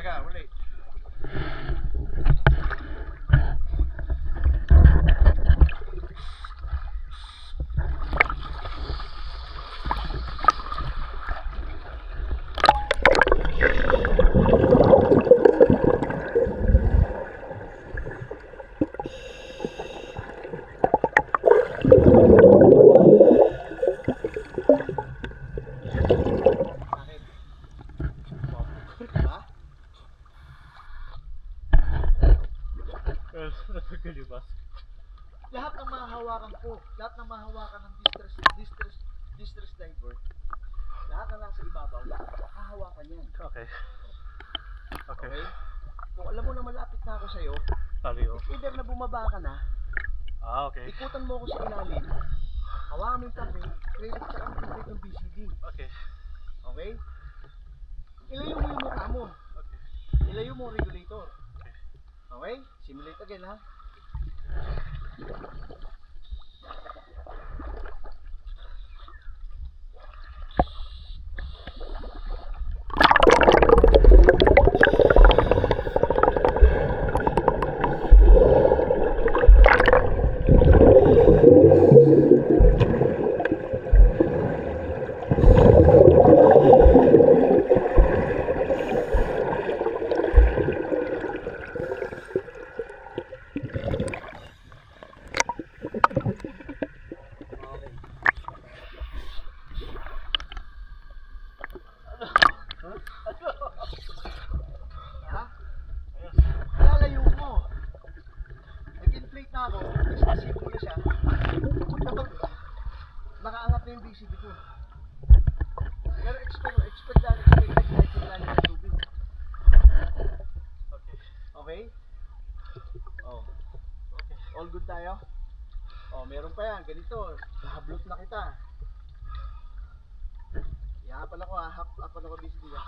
Teka, uli. Lahat ng mahahawakan ko, lahat ng mahahawakan ng distress diver, lahat na nasa ibabaw, hahawakan yan. Okay. Okay? Kung alam mo na malapit na ako sa'yo, Sabi either na bumaba ka na, okay. ikutan mo ako sa ilalim, hawakan mo yung tabi, credit sa ang credit ng BCD. Okay. Okay? Ilayo mo yung mukha mo. Okay. Ilayo mo ang regulator. Okay. Okay? Simulate again ha. Lalayo mo. Nag-inflate na ako, disable na siya. Nakaangat na yung BCD ko. Pero expect na kahit ilalim ng tubig. Okay. Okay? Oh. Okay. All good tayo? Oh, meron pa yan. Ganito. Nahablot na kita. Ihapan ako ha. Hapan ako BCD ha.